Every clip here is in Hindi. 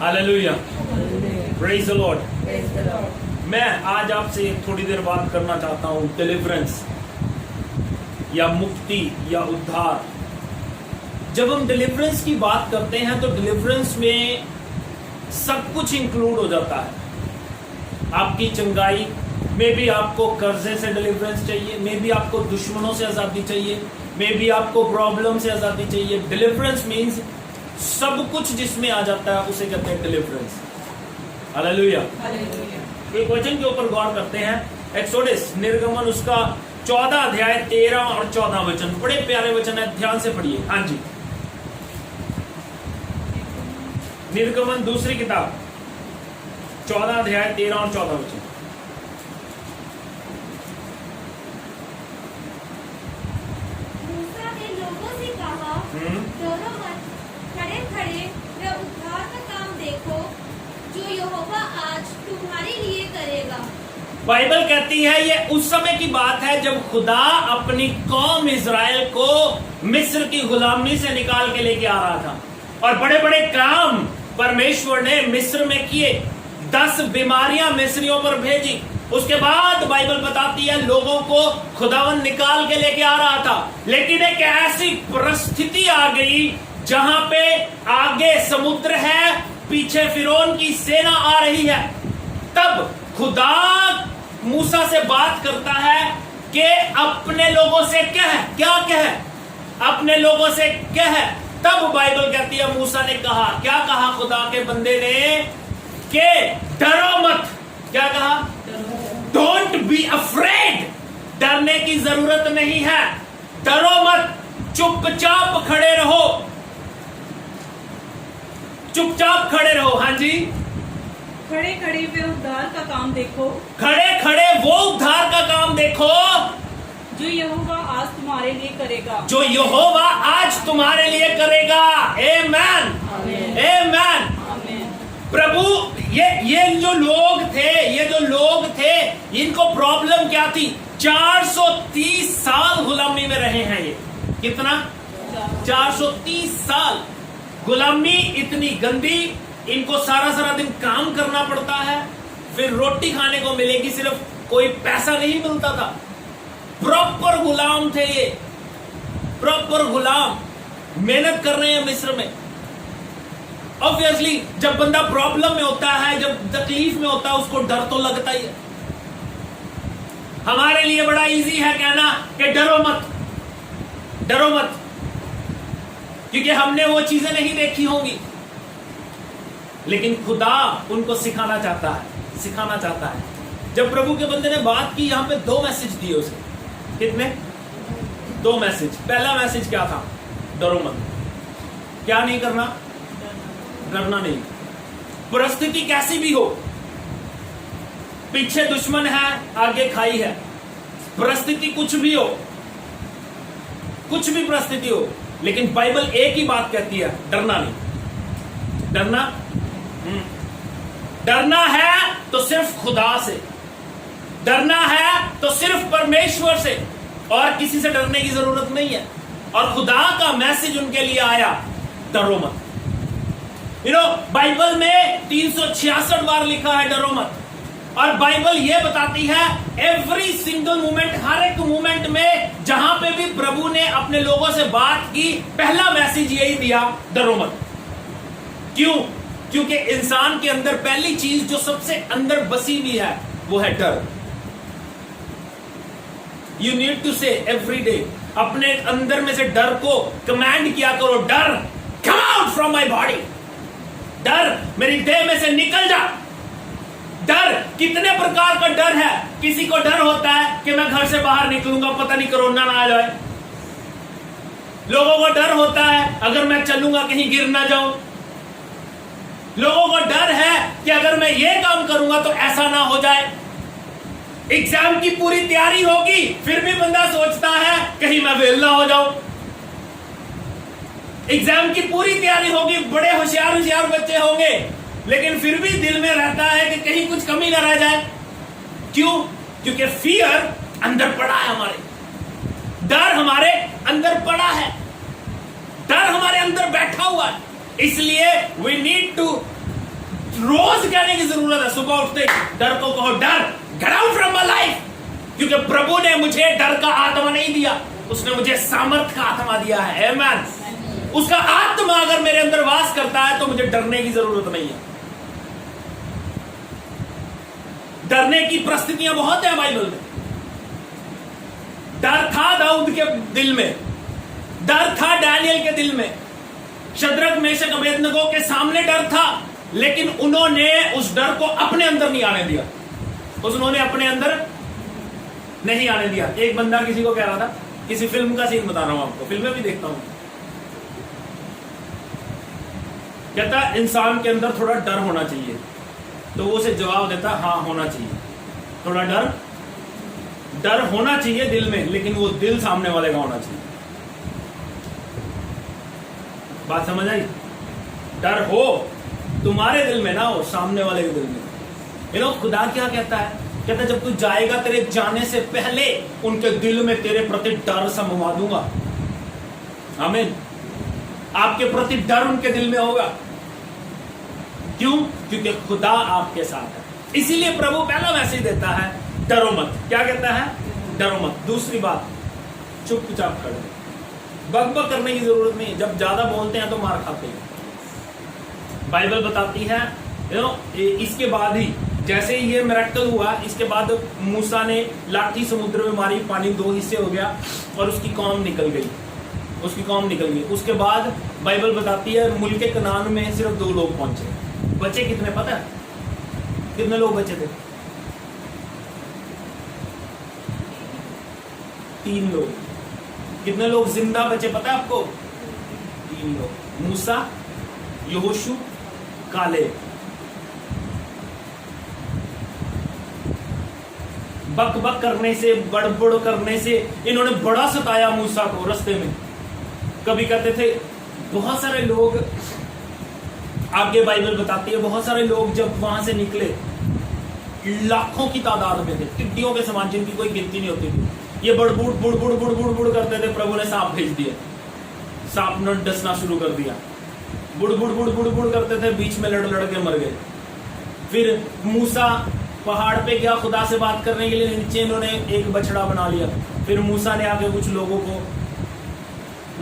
Hallelujah, praise the Lord. मैं आज आपसे थोड़ी देर बात करना चाहता हूं डिलीवरेंस या मुक्ति या उद्धार। जब हम डिलीवरेंस की बात करते हैं तो डिलीवरेंस में सब कुछ इंक्लूड हो जाता है। आपकी चंगाई में भी आपको कर्जे से डिलीवरेंस चाहिए, में भी आपको दुश्मनों से आजादी चाहिए, में भी आपको प्रॉब्लम से आजादी चाहिए। डिलीवरेंस मींस सब कुछ जिसमें आ जाता है उसे कहते हैं डिलीवरेंस। हालेलुया। एक वचन के ऊपर गौर करते हैं, एक्सोडस निर्गमन उसका 14 अध्याय 13 और 14 वचन, बड़े प्यारे वचन है, ध्यान से पढ़िए। हाँ जी, निर्गमन दूसरी किताब 14 अध्याय 13 और 14 वचन। मूसा ने लोगों से कहा, डरो मत, खड़े खड़े वे उद्धार का काम देखो जो यहोवा आज तुम्हारे लिए करेगा। बाइबल कहती है ये उस समय की बात है जब खुदा अपनी कौम इज़राइल को मिस्र की गुलामी से निकाल के लेके आ रहा था, और बड़े बड़े काम परमेश्वर ने मिस्र में किए। 10 बीमारियां मिस्रियों पर भेजी। उसके बाद बाइबल बताती है लोगों को खुदावन निकाल के लेके आ रहा था, लेकिन एक ऐसी परिस्थिति आ गई जहां पे आगे समुद्र है, पीछे फिरौन की सेना आ रही है। तब खुदा मूसा से बात करता है कि अपने लोगों से क्या अपने लोगों से कह। तब बाइबल कहती है मूसा ने कहा, क्या कहा खुदा के बंदे ने, कि डरो मत। क्या कहा? Don't be afraid. डरने की जरूरत नहीं है, डरो मत, चुपचाप खड़े रहो, चुपचाप खड़े रहो। हाँ जी, खड़े खड़े वे उद्धार का काम देखो, खड़े खड़े वो उद्धार का काम देखो जो यहोवा आज तुम्हारे लिए करेगा, जो यहोवा आज तुम्हारे लिए करेगा। आमेन, आमेन। प्रभु ये जो लोग थे इनको प्रॉब्लम क्या थी? 430 साल गुलामी में रहे हैं। ये कितना? 430 साल गुलामी, इतनी गंदी। इनको सारा दिन काम करना पड़ता है, फिर रोटी खाने को मिलेगी, सिर्फ कोई पैसा नहीं मिलता था। प्रॉपर गुलाम थे ये, प्रॉपर गुलाम, मेहनत कर रहे हैं मिस्र में। ऑब्वियसली जब बंदा प्रॉब्लम में होता है, जब तकलीफ में होता है, उसको डर तो लगता ही है। हमारे लिए बड़ा इजी है कहना कि डरो मत, डरो मत, क्योंकि हमने वो चीजें नहीं देखी होंगी। लेकिन खुदा उनको सिखाना चाहता है। जब प्रभु के बंदे ने बात की, यहां पे 2 मैसेज दिए उसे। कितने? 2 मैसेज। पहला मैसेज क्या था? डरो मत। क्या नहीं करना? डरना नहीं। परिस्थिति कैसी भी हो, पीछे दुश्मन है, आगे खाई है, परिस्थिति कुछ भी हो, कुछ भी परिस्थिति हो, लेकिन बाइबल एक ही बात कहती है, डरना नहीं। डरना है तो सिर्फ खुदा से, डरना है तो सिर्फ परमेश्वर से, और किसी से डरने की जरूरत नहीं है। और खुदा का मैसेज उनके लिए आया, डरो मत। बाइबल में 366 बार लिखा है डरो मत। और बाइबल यह बताती है एवरी सिंगल मोमेंट, हर एक मोमेंट में जहां पे भी प्रभु ने अपने लोगों से बात की, पहला मैसेज यही दिया, डरो मत। क्यों? क्योंकि इंसान के अंदर पहली चीज जो सबसे अंदर बसी हुई है वो है डर। यू नीड टू से एवरी डे, अपने अंदर में से डर को कमांड किया करो, डर come out from my body, डर मेरी देह में से निकल जा। डर कितने प्रकार का डर है। किसी को डर होता है कि मैं घर से बाहर निकलूंगा, पता नहीं कोरोना ना आ जाए। लोगों को डर होता है अगर मैं चलूंगा कहीं गिर ना जाऊं। लोगों को डर है कि अगर मैं ये काम करूंगा तो ऐसा ना हो जाए। एग्जाम की पूरी तैयारी होगी, फिर भी बंदा सोचता है कहीं मैं फेल ना हो जाऊं। एग्जाम की पूरी तैयारी होगी, बड़े होशियार बच्चे होंगे, लेकिन फिर भी दिल में रहता है कि कहीं कुछ कमी ना रह जाए। क्यों? क्योंकि फियर अंदर पड़ा है, हमारे डर हमारे अंदर पड़ा है, डर हमारे अंदर बैठा हुआ है। इसलिए वी नीड टू रोज कहने की जरूरत है। सुबह उठते डर को कहो, डर get out from my life, क्योंकि प्रभु ने मुझे डर का आत्मा नहीं दिया, उसने मुझे सामर्थ का आत्मा दिया है। आमीन। उसका आत्मा अगर मेरे अंदर वास करता है तो मुझे डरने की जरूरत नहीं है। डरने की परिस्थितियां बहुत है बाइबल में। डर था दाऊद के दिल में, डर था डैनियल के दिल में, शद्रक मेशक अबेदनगो के सामने डर था, लेकिन उन्होंने उस डर को अपने अंदर नहीं आने दिया। उन्होंने अपने अंदर नहीं आने दिया। एक बंदा किसी को कह रहा था, किसी फिल्म का सीन बता रहा हूं आपको, फिल्में भी देखता हूं, कहता इंसान के अंदर थोड़ा डर होना चाहिए, तो वो उसे जवाब देता हाँ होना चाहिए, थोड़ा डर होना चाहिए दिल में, लेकिन वो दिल सामने वाले का होना चाहिए। बात समझ आई? डर हो तुम्हारे दिल में ना हो, सामने वाले के दिल में। ये लोग खुदा क्या कहता है? कहता है जब तू जाएगा तेरे जाने से पहले उनके दिल में तेरे प्रति डर समवा दूंगा। आमीन। आपके प्रति डर उनके दिल में होगा। क्यों? क्योंकि खुदा आपके साथ है। इसीलिए प्रभु पहला मैसेज देता है, डरो मत। क्या कहता है? डरो मत। दूसरी बात, चुपचाप खड़े, बकबक करने की जरूरत नहीं। जब ज्यादा बोलते हैं तो मार खाते हैं। बाइबल बताती है इसके बाद ही, जैसे ही ये मिरेकल हुआ, इसके बाद मूसा ने लाठी समुद्र में मारी, पानी 2 हिस्से हो गया और उसकी कौम निकल गई, उसकी कौम निकल गई। उसके बाद बाइबल बताती है मुल्क कनान में सिर्फ 2 लोग पहुंचे। बचे कितने पता है? कितने लोग बचे थे? 3 लोग। कितने लोग जिंदा बचे पता है आपको? 3 लोग, मूसा, यहोशू, कालेब। बक बक करने से, बड़बड़ करने से इन्होंने बड़ा सताया मूसा को रास्ते में। कभी कहते थे, बहुत सारे लोग, आगे बाइबल बताती है, बहुत सारे लोग जब वहां से निकले लाखों की तादाद में थे, टिड्डियों के समान, जिनकी कोई गिनती नहीं होती थी। ये बड़बुड़ बुड़ बुड़ बुड़ बुड़ बुड़ करते थे। प्रभु ने सांप भेज दिया, सांप ने डसना शुरू कर दिया। बुड़ बुड़ बुड़ बुड़ बुड़ करते थे, बीच में लड़ लड़ के मर गए। फिर मूसा पहाड़ पे गया खुदा से बात करने के लिए, नीचे इन्होंने एक बछड़ा बना लिया। फिर मूसा ने आके कुछ लोगों को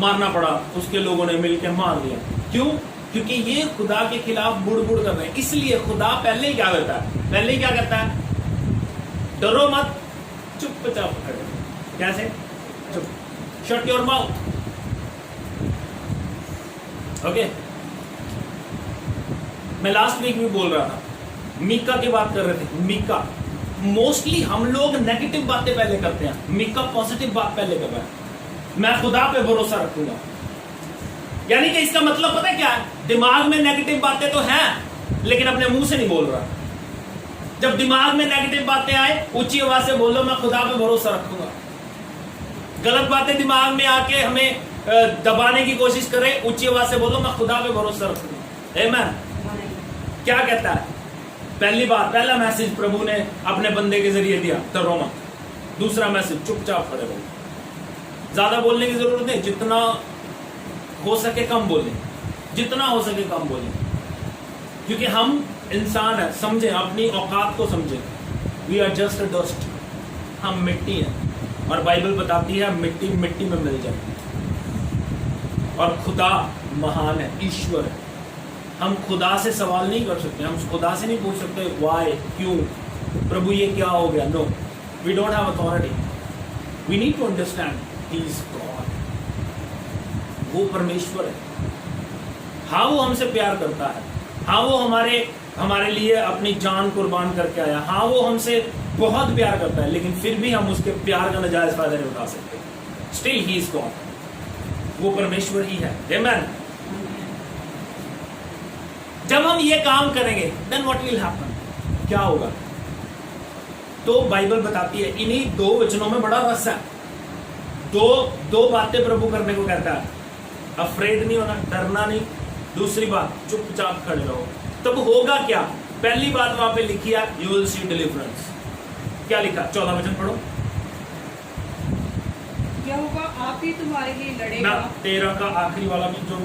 मारना पड़ा, उसके लोगों ने मिलकर मार दिया। क्यों? क्योंकि ये खुदा के खिलाफ बुड़ बुड़ कर रहे हैं। इसलिए खुदा पहले ही क्या करता है? पहले ही क्या कहता है? डरो मत, चुपचाप खड़े। कैसे? चुप, शट योर माउथ। ओके। मैं लास्ट वीक भी बोल रहा था, मीका की बात कर रहे थे। मीका, मोस्टली हम लोग नेगेटिव बातें पहले करते हैं, मीका पॉजिटिव बात पहले कर रहा है। मैं खुदा पे भरोसा रखूंगा, यानी कि इसका मतलब पता है क्या है? दिमाग में नेगेटिव बातें तो हैं, लेकिन अपने मुंह से नहीं बोल रहा। जब दिमाग में नेगेटिव बातें आए, ऊंची आवाज से बोलो मैं खुदा पे भरोसा रखूंगा। गलत बातें दिमाग में आके हमें दबाने की कोशिश करें, ऊंची आवाज से बोलो मैं खुदा पे भरोसा रखूंगा। आमीन। क्या कहता है? पहली बात, पहला मैसेज प्रभु ने अपने बंदे के जरिए दिया, डरो मत। दूसरा मैसेज, चुपचाप खड़े रहो। ज्यादा बोलने की जरूरत नहीं, जितना हो सके कम बोलें, जितना हो सके कम बोलें, क्योंकि हम इंसान है। समझे, अपनी औकात को समझे। We are just a dust, हम मिट्टी हैं, और बाइबल बताती है मिट्टी मिट्टी में मिल जाए। और खुदा महान है, ईश्वर है। हम खुदा से सवाल नहीं कर सकते, हम खुदा से नहीं पूछ सकते वाई, क्यों, प्रभु ये क्या हो गया। No, we don't have authority. We need to understand he is God. वो परमेश्वर है। हाँ, वो हमसे प्यार करता है। हाँ, वो हमारे लिए अपनी जान कुर्बान करके आया। हाँ, वो हमसे बहुत प्यार करता है, लेकिन फिर भी हम उसके प्यार का नाजायज फायदा नहीं उठा सकते। Still he is God. वो परमेश्वर ही है। आमीन। जब हम ये काम करेंगे, देन व्हाट विल हैपन? क्या होगा? तो बाइबल बताती है, इन्हीं 2 वचनों में बड़ा रस है। दो बातें प्रभु करने को कहता है। अफ्रेड नहीं होना, डरना नहीं। दूसरी बात, चुपचाप खड़े रहो। तब होगा क्या? पहली बात वहां पे लिखी है, यू विल सी डिलीवरेंस। क्या लिखा? 14 वचन पढ़ो। यहोवा आप ही तुम्हारे लिए लड़ेगा। ना 13 का आखिरी वाला भी जो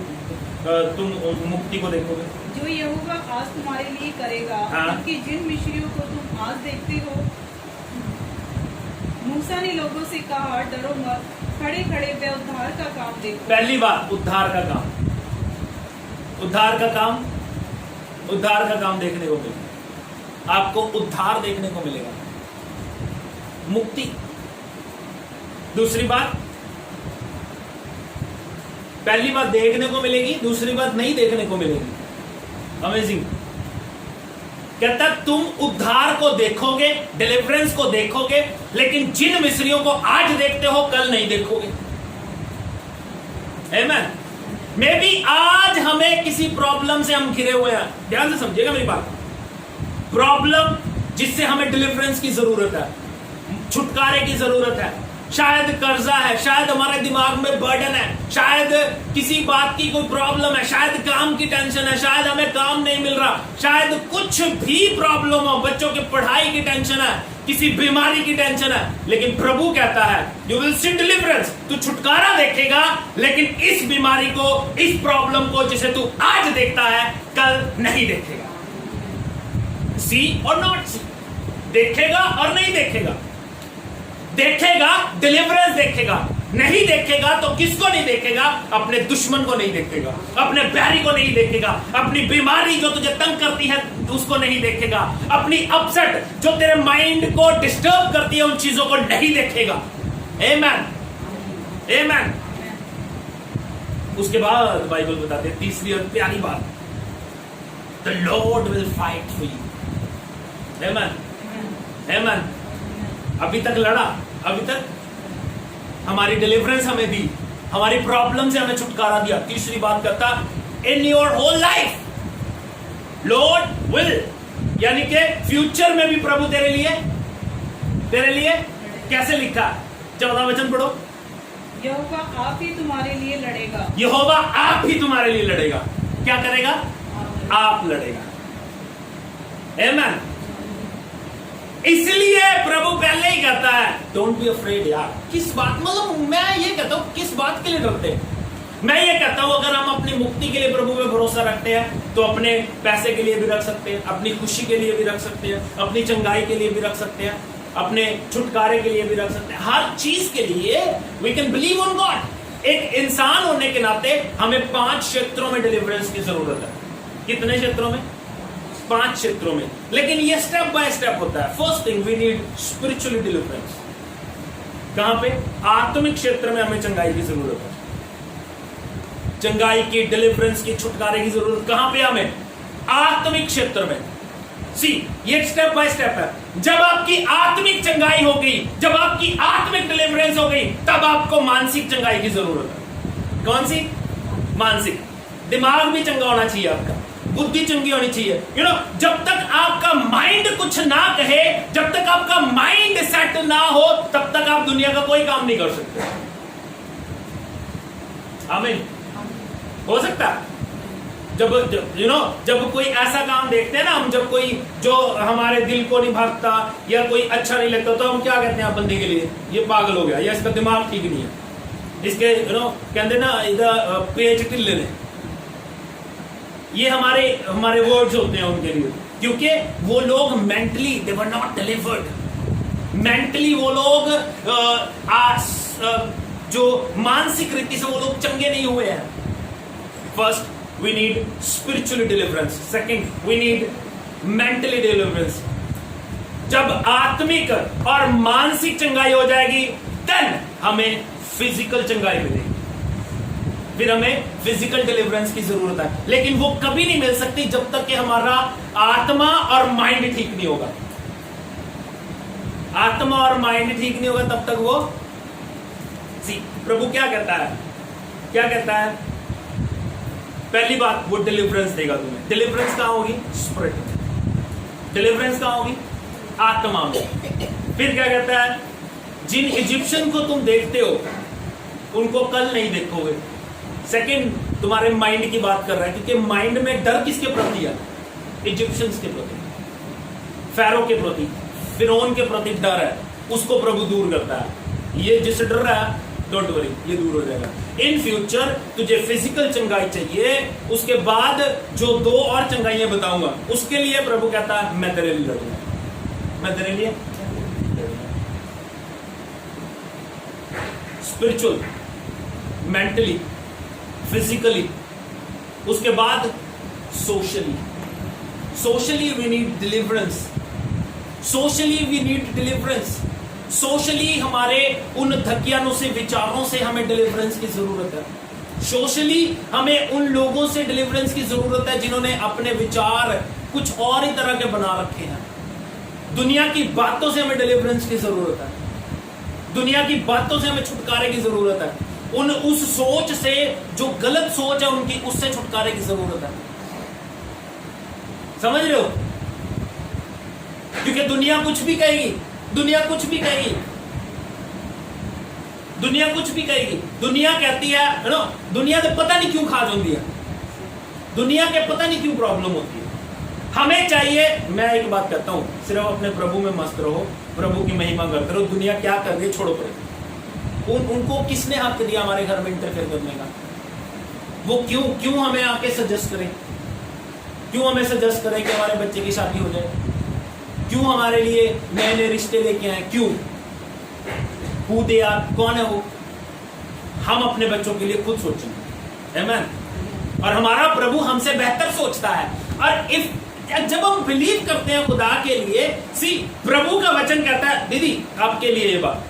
तुम मुक्ति को देखोगे। जो यहोवा आज तुम्हारे लिए करेगा, हाँ। क्योंकि जिन मिस्रियों को तुम आज देखते हो, मूसा ने लोगों से कहा, डरो मत, खड़े खड़े वे उद्धार का काम देखो। पहली बात, उद्धार का काम, उद्धार का काम, उद्धार का काम देखने को मिलेगा। आपको उद्धार देखने को मिलेगा, मुक्ति। दूसरी बात, पहली बात देखने को मिलेगी, दूसरी बात नहीं देखने को मिलेगी। अमेजिंग। कहता तुम उद्धार को देखोगे, डिलीवरेंस को देखोगे, लेकिन जिन मिस्रियों को आज देखते हो कल नहीं देखोगे। आमीन। मे बी आज हमें किसी प्रॉब्लम से हम घिरे हुए हैं, ध्यान से समझिएगा मेरी बात। प्रॉब्लम जिससे हमें डिलीवरेंस की जरूरत है, छुटकारे की जरूरत है। शायद कर्जा है, शायद हमारे दिमाग में बर्डन है, शायद किसी बात की कोई प्रॉब्लम है, शायद काम की टेंशन है, शायद हमें काम नहीं मिल रहा, शायद कुछ भी प्रॉब्लम हो, बच्चों की पढ़ाई की टेंशन है, किसी बीमारी की टेंशन है। लेकिन प्रभु कहता है यू विल सी डिलीवरेंस, तू छुटकारा देखेगा, लेकिन इस बीमारी को, इस प्रॉब्लम को जिसे तू आज देखता है कल नहीं देखेगा। सी और नॉट सी, देखेगा और नहीं देखेगा। देखेगा, डिलीवरेंस देखेगा, नहीं देखेगा तो किसको नहीं देखेगा? अपने दुश्मन को नहीं देखेगा, अपने बैरी को नहीं देखेगा, अपनी बीमारी जो तुझे तंग करती है उसको नहीं देखेगा, अपनी अपसेट जो तेरे माइंड को डिस्टर्ब करती है उन चीजों को नहीं देखेगा। आमेन, आमेन। उसके बाद बाइबल बताते हैं तीसरी और प्यारी बात, the Lord will fight for you. आमेन, आमेन। अभी तक लड़ा, अभी तक हमारी डिलीवरेंस हमें दी, हमारी प्रॉब्लम से हमें छुटकारा दिया। तीसरी बात करता, in your whole life Lord will, यानी कि फ्यूचर में भी प्रभु तेरे लिए कैसे लिखा? 14वां वचन पढ़ो। यहोवा आप ही तुम्हारे लिए लड़ेगा। यहोवा आप ही तुम्हारे लिए लड़ेगा। क्या करेगा? आप लड़ेगा। आमेन। इसलिए प्रभु पहले ही कहता है डोंट बी अफ्रेड। यार किस बात, मतलब मैं ये कहता हूं किस बात के लिए डरते हैं? मैं ये कहता हूं अगर हम अपनी मुक्ति के लिए प्रभु पे भरोसा रखते हैं तो अपने पैसे के लिए भी रख सकते हैं, अपनी खुशी के लिए भी रख सकते हैं, अपनी चंगाई के लिए भी रख सकते हैं, अपने छुटकारे के लिए भी रख सकते हैं। हर चीज के लिए we can believe on God. एक इंसान होने के नाते हमें 5 क्षेत्रों में डिलीवरेंस की जरूरत है। कितने क्षेत्रों में? 5 क्षेत्रों में। लेकिन ये स्टेप बाय स्टेप होता है। First thing we need spiritually deliverance. कहां पे? आत्मिक क्षेत्र में हमें चंगाई की जरूरत है। चंगाई की, डिलीवरेंस की, छुटकारे की जरूरत कहां पे हमें? आत्मिक क्षेत्र में। सी, ये स्टेप बाय स्टेप है। जब आपकी आत्मिक चंगाई हो गई, जब आपकी आत्मिक डिलीवरेंस हो गई, तब आपको मानसिक चंगाई की जरूरत है। कौन सी? मानसिक। दिमाग भी चंगा होना चाहिए, आपका बुद्धि चंगी होनी चाहिए। यू नो, जब तक आपका माइंड कुछ ना कहे, जब तक आपका माइंड सेट ना हो, तब तक आप दुनिया का कोई काम नहीं कर सकते। आमीन। हो सकता है जब यू नो जब कोई ऐसा काम देखते हैं ना हम, जब कोई जो हमारे दिल को नहीं भागता या कोई अच्छा नहीं लगता, तो हम क्या कहते हैं बंदे के लिए? ये पागल हो गया, या इसका दिमाग ठीक नहीं है, इसके यू नो कहते ना इधर पेज टिल्ले ने। ये हमारे वर्ड्स होते हैं उनके लिए, क्योंकि वो लोग mentally they were not delivered. Mentally वो लोग जो मानसिक रीति से वो लोग चंगे नहीं हुए हैं। First we need spiritually deliverance. Second, we need mentally deliverance. जब आत्मिक और मानसिक चंगाई हो जाएगी, then हमें फिजिकल चंगाई मिलेगी, फिर हमें फिजिकल डिलीवरेंस की जरूरत है। लेकिन वो कभी नहीं मिल सकती जब तक कि हमारा आत्मा और माइंड ठीक नहीं होगा। आत्मा और माइंड ठीक नहीं होगा तब तक वो प्रभु क्या कहता है? क्या कहता है? पहली बात, वो डिलीवरेंस देगा तुम्हें। डिलीवरेंस कहां होगी? स्पिरिट में। डिलीवरेंस कहां होगी? आत्मा में। फिर क्या कहता है? जिन इजिप्शियन को तुम देखते हो उनको कल नहीं देखोगे। सेकंड, तुम्हारे माइंड की बात कर रहा है, क्योंकि माइंड में डर किसके प्रति है? इजिप्शियंस के प्रति, फैरो के प्रति, फिरौन के प्रति डर है, उसको प्रभु दूर करता है। ये जिससे डर रहा है डोंट वरी, ये दूर हो जाएगा। इन फ्यूचर तुझे फिजिकल चंगाई चाहिए, उसके बाद जो 2 और चंगाइयां बताऊंगा उसके लिए प्रभु कहता है मैं तेरे लिए लड़ूंगा, मैं तेरे लिए स्पिरिचुअल, मेंटली, फिजिकली, उसके बाद socially. Socially we need deliverance, socially we need deliverance. Socially हमारे उन धकियानों से, विचारों से हमें डिलीवरेंस की जरूरत है। सोशली हमें उन लोगों से डिलीवरेंस की जरूरत है जिन्होंने अपने विचार कुछ और ही तरह के बना रखे हैं। दुनिया की बातों से हमें डिलीवरेंस की जरूरत है, दुनिया की बातों से हमें छुटकारे की जरूरत है। उस सोच से जो गलत सोच है उनकी, उससे छुटकारे की जरूरत है। समझ रहे हो? क्योंकि दुनिया कुछ भी कहेगी, दुनिया कुछ भी कहेगी, दुनिया कुछ भी कहेगी। दुनिया कहती है ना, दुनिया के पता नहीं क्यों खाज होती है, दुनिया के पता नहीं क्यों प्रॉब्लम होती है। हमें चाहिए, मैं एक बात कहता हूं, सिर्फ अपने प्रभु में मस्त रहो, प्रभु की महिमा करते रहो। दुनिया क्या कर रही है छोड़ो पड़े। उनको किसने हक दिया हमारे घर में इंटरफेयर करने का? वो क्यों हमें आके सजेस्ट करें, क्यों हमें सजेस्ट करें कि हमारे बच्चे की शादी हो जाए, क्यों हमारे लिए नए नए रिश्ते लेके आए, क्यों? हु दे आर, कौन है वो? हम अपने बच्चों के लिए खुद सोचेंगे, आमेन। और हमारा प्रभु हमसे बेहतर सोचता है। और जब हम बिलीव करते हैं खुदा के लिए, सी प्रभु का वचन कहता है, दीदी आपके लिए ये बात,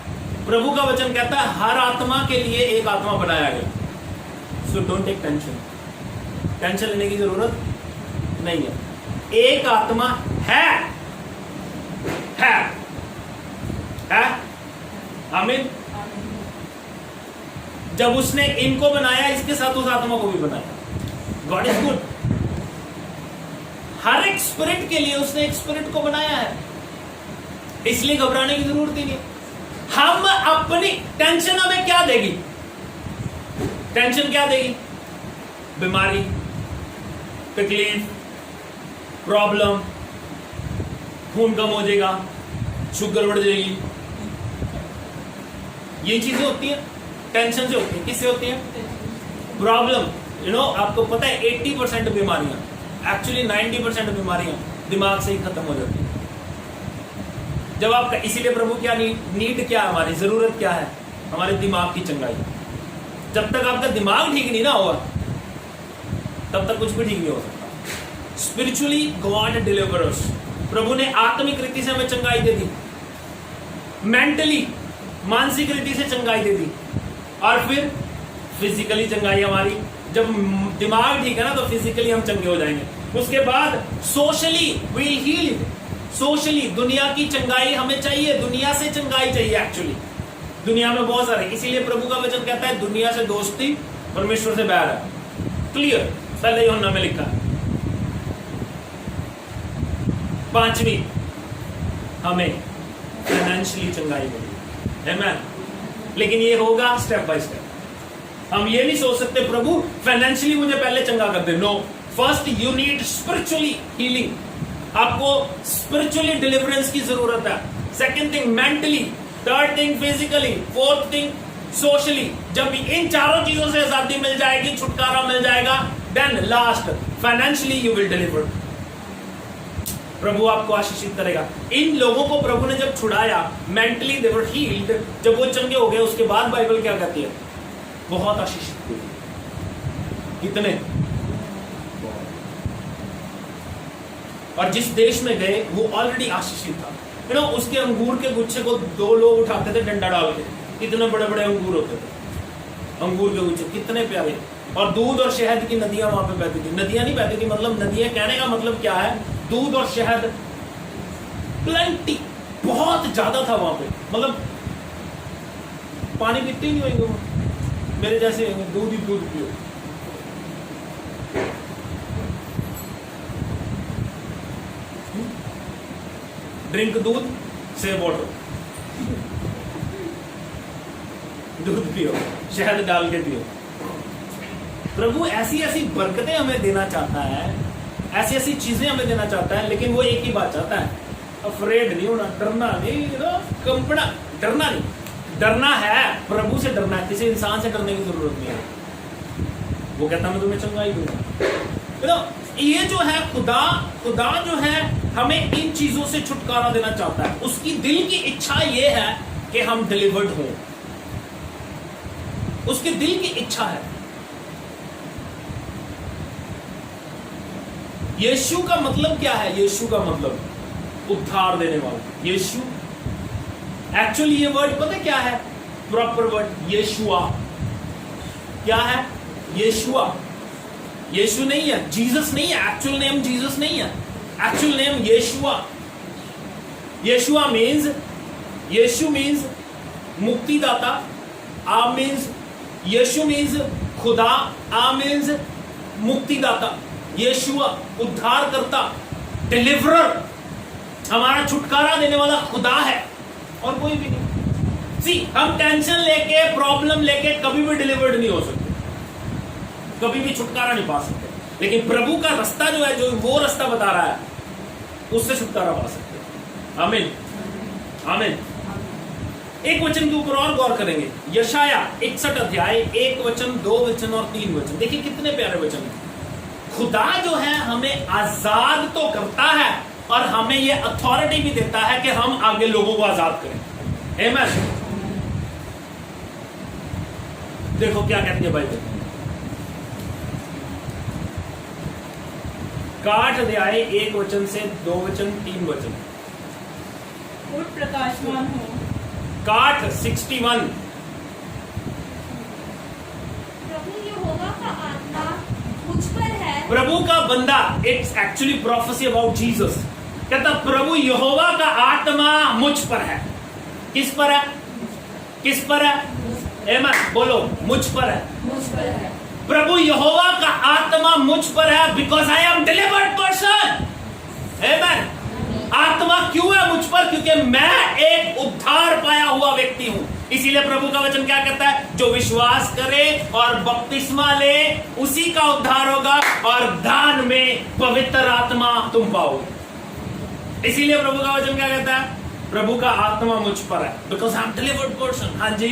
प्रभु का वचन कहता है हर आत्मा के लिए एक आत्मा बनाया गया। So don't take tension, tension लेने की जरूरत नहीं है। एक आत्मा है आमीन। जब उसने इनको बनाया, इसके साथ उस आत्मा को भी बनाया। God is good. हर एक स्पिरिट के लिए उसने एक स्पिरिट को बनाया है, इसलिए घबराने की जरूरत ही नहीं। हम अपनी टेंशन हमें क्या देगी? टेंशन क्या देगी? बीमारी, तकलीफ, प्रॉब्लम, खून कम हो जाएगा, शुगर बढ़ जाएगी, ये चीजें होती है, टेंशन से होती है। किससे होती है? प्रॉब्लम। आपको पता है 80% बीमारियां, एक्चुअली 90% बीमारियां दिमाग से ही खत्म हो जाती है। जब आपका, इसीलिए प्रभु क्या नीड क्या है, हमारी जरूरत क्या है? हमारे दिमाग की चंगाई। जब तक आपका दिमाग ठीक नहीं ना हुआ, तब तक कुछ भी ठीक नहीं हो सकता। Spiritually God delivers. प्रभु ने आत्मिक रीति से हमें चंगाई दे दी, मेंटली, मानसिक रीति से चंगाई दे दी, और फिर फिजिकली चंगाई हमारी। जब दिमाग ठीक है ना, तो फिजिकली हम चंगे हो जाएंगे। उसके बाद सोशली वी हील्ड। सोशली दुनिया की चंगाई हमें चाहिए, दुनिया से चंगाई चाहिए। एक्चुअली दुनिया में बहुत सारे, इसीलिए प्रभु का वचन कहता है दुनिया से दोस्ती परमेश्वर से बैर है। क्लियर, पहले यूहन्ना में लिखा है। 5वीं, हमें फाइनेंशियली चंगाई मिली, आमेन। लेकिन ये होगा स्टेप बाय स्टेप। हम ये नहीं सोच सकते प्रभु फाइनेंशियली मुझे पहले चंगा कर दे। No, first you need spiritually healing. आपको स्पिरिचुअली डिलीवरेंस की जरूरत है। Second thing mentally, third thing physically, fourth thing socially. जब इन चारों चीजों से आजादी मिल जाएगी, छुटकारा मिल जाएगा, then last financially you will deliver. प्रभु आपको आशीषित करेगा। इन लोगों को प्रभु ने जब छुड़ाया, मेंटली दे वर हील्ड, जब वो चंगे हो गए, उसके बाद बाइबल क्या कहती है? बहुत आशीषित हुए। कितने? और जिस देश में गए वो ऑलरेडी आशीषित था। उसके अंगूर के गुच्छे को 2 लोग उठाते थे डंडा डाल के। इतने बड़े बड़े अंगूर होते थे, अंगूर के गुच्छे कितने प्यारे। और दूध और शहद की नदियां वहां पे बहती थी। नदियां नहीं बहती थी, मतलब नदियां कहने का मतलब क्या है? दूध और शहद प्लेंटी, बहुत ज्यादा था वहां पे। मतलब पानी पीते ही नहीं होंगे वो, मेरे जैसे दूध ही दूध पियो। ड्रिंक दूध, सेव वाटर, दूध पियो, शहद डाल के पियो। प्रभु ऐसी ऐसी बरकतें हमें देना चाहता है, ऐसी ऐसी चीजें हमें देना चाहता है, लेकिन वो एक ही बात चाहता है, अफ्रेड नहीं होना, डरना नहीं, कंपना, डरना नहीं, डरना है, प्रभु से डरना है, किसी इंसान से डरने की जरूरत नहीं है। वो कहता मैं तुम्हें चंगाई दूंगा। तो ये जो है खुदा जो है हमें इन चीजों से छुटकारा देना चाहता है। उसकी दिल की इच्छा ये है कि हम डिलीवर्ड हों, उसके दिल की इच्छा है। यीशु का मतलब क्या है? यीशु का मतलब उद्धार देने वाला। यीशु एक्चुअली ये वर्ड पता क्या है? Proper word Yeshua. क्या है? यीशुआ। यीशु नहीं है, जीसस नहीं है। एक्चुअल नेम जीसस नहीं है, एक्चुअल नेम यीशुआ। यीशु मीन्स मुक्तिदाता। यीशु मीन्स खुदा। मीन्स मुक्तिदाता। यीशुआ उद्धार करता, डिलीवरर, हमारा छुटकारा देने वाला खुदा है और कोई भी नहीं। सी हम टेंशन लेके प्रॉब्लम लेके कभी भी डिलीवर्ड नहीं हो सकते, कभी भी छुटकारा नहीं पा सकते। लेकिन प्रभु का रास्ता जो है, जो वो रास्ता बता रहा है, उससे छुटकारा पा सकते हैं। आमीन आमीन। एक वचन के ऊपर और गौर करेंगे। यशाया 61 अध्याय 1 वचन 2 वचन और 3 वचन। देखिए कितने प्यारे वचन हैं। खुदा जो है हमें आजाद तो करता है और हमें यह अथॉरिटी भी देता है कि हम आगे लोगों को आजाद करें। आमीन। देखो क्या कहती है बाइबल। 61 अध्याय 1 वचन से 2 वचन 3 वचन। उठ प्रकाशमान हो। 61 प्रभु यहोवा का आत्मा मुझ पर है। प्रभु का बंदा, it's actually prophecy about Jesus. कहता प्रभु यहोवा का आत्मा मुझ पर है। किस पर है? किस पर है? आमीन बोलो। मुझ पर है। मुझ पर है। प्रभु यहोवा का आत्मा मुझ पर है because I am delivered person. आमीन। आत्मा क्यों है मुझ पर? क्योंकि मैं एक उद्धार पाया हुआ व्यक्ति हूं। इसीलिए प्रभु का वचन क्या कहता है? जो विश्वास करे और बपतिस्मा ले उसी का उद्धार होगा और दान में पवित्र आत्मा तुम पाओगे। इसीलिए प्रभु का वचन क्या कहता है? प्रभु का आत्मा मुझ पर है because I am delivered person. हाँ जी।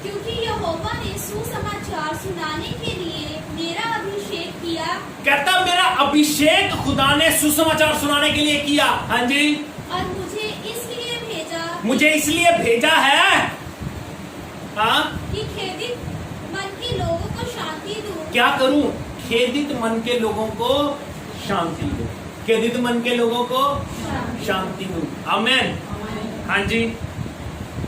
क्योंकि यहोवा ने सुसमाचार सुनाने के लिए मेरा अभिषेक किया। कहता मेरा अभिषेक खुदा ने सुसमाचार सुनाने के लिए किया। हाँ जी। और मुझे इसलिए भेजा है हाँ कि खेदित मन के लोगों को शांति दूं। क्या करूं? खेदित मन के लोगों को शांति दूं। खेदित मन के लोगों को शांति दूं। आमीन। हाँ जी।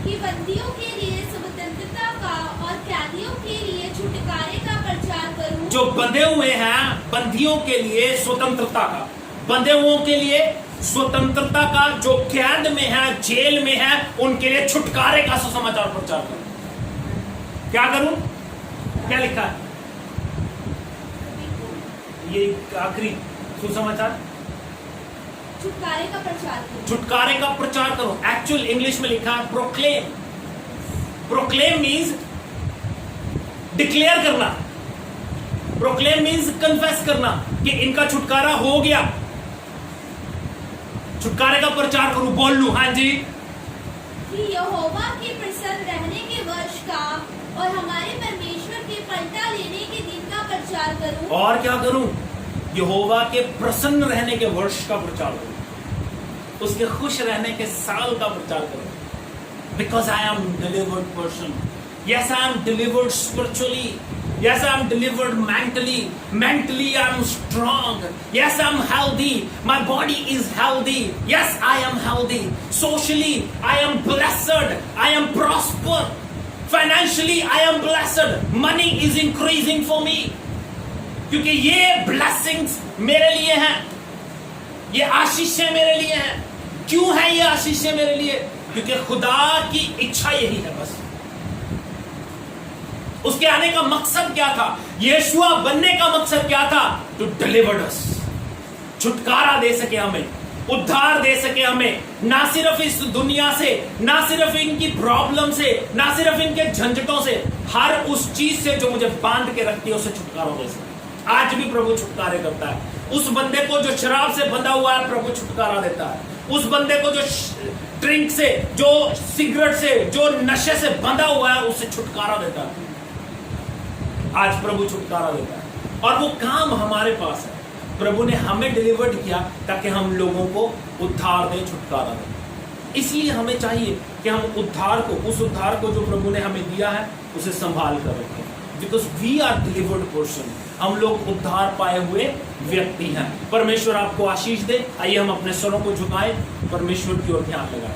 कि बंदियों के लिए स्वतंत्रता का और कैदियों के लिए छुटकारे का प्रचार करूं। जो बंधे हुए हैं, बंदियों के लिए स्वतंत्रता का, बंधे हुओं के लिए स्वतंत्रता का, जो कैद में है, जेल में है, उनके लिए छुटकारे का सुसमाचार प्रचार करूं। क्या करूं? क्या लिखा है? ये आखिरी सुसमाचार छुटकारे का प्रचार करूं। छुटकारे का प्रचार करो। एक्चुअल इंग्लिश में लिखा है प्रोक्लेम। प्रोक्लेम मीन्स डिक्लेयर करना। प्रोक्लेम मीन्स कन्फेस करना कि इनका छुटकारा हो गया। छुटकारे का प्रचार करूं, बोल लूं। हाँ जी। कि यहोवा के प्रसन्न रहने के वर्ष का और हमारे परमेश्वर के पलटा लेने के दिन का प्रचार करूं। और क्या करूं? यहोवा के प्रसन्न रहने के वर्ष का प्रचार करूं, उसके खुश रहने के साल का प्रचार करूं। Because I am delivered person. Yes I am delivered spiritually. Yes, I'm delivered mentally. Mentally, I'm strong. Yes, I'm healthy. My body is healthy. Yes, I am healthy. Socially, I am blessed. I am prosper. Financially, I am blessed. Money is increasing for me. क्योंकि ये blessings मेरे लिए हैं, ये आशीषें मेरे लिए हैं। क्यों है ये आशीषें मेरे लिए? क्योंकि खुदा की इच्छा यही है बस। उसके आने का मकसद क्या था? यीशुआ बनने का मकसद क्या था? टू डिलीवर अस। छुटकारा दे सके हमें, उद्धार दे सके हमें, ना सिर्फ इस दुनिया से, ना सिर्फ इनकी प्रॉब्लम से, ना सिर्फ इनके झंझटों से, हर उस चीज से जो मुझे बांध के रखती है उसे छुटकारा दे सके। आज भी प्रभु छुटकारे करता है। उस बंदे को जो शराब से बंधा हुआ है, प्रभु छुटकारा देता है। उस बंदे को जो ड्रिंक से, जो सिगरेट से, जो नशे से बंधा हुआ है, उससे छुटकारा देता है। आज प्रभु छुटकारा देता है और वो काम हमारे पास है। प्रभु ने हमें डिलीवर्ड किया ताकि हम लोगों को उद्धार दें, छुटकारा दें। इसलिए हमें चाहिए कि हम उद्धार को, उस उद्धार को जो प्रभु ने हमें दिया है, उसे संभाल कर रखें। Because we are delivered person, हम लोग उद्धार पाए हुए व्यक्ति हैं। परमेश्वर आपको आशीष दे। आइए हम अपने स्वरों को झुकाएं, परमेश्वर की ओर ध्यान लगाएं।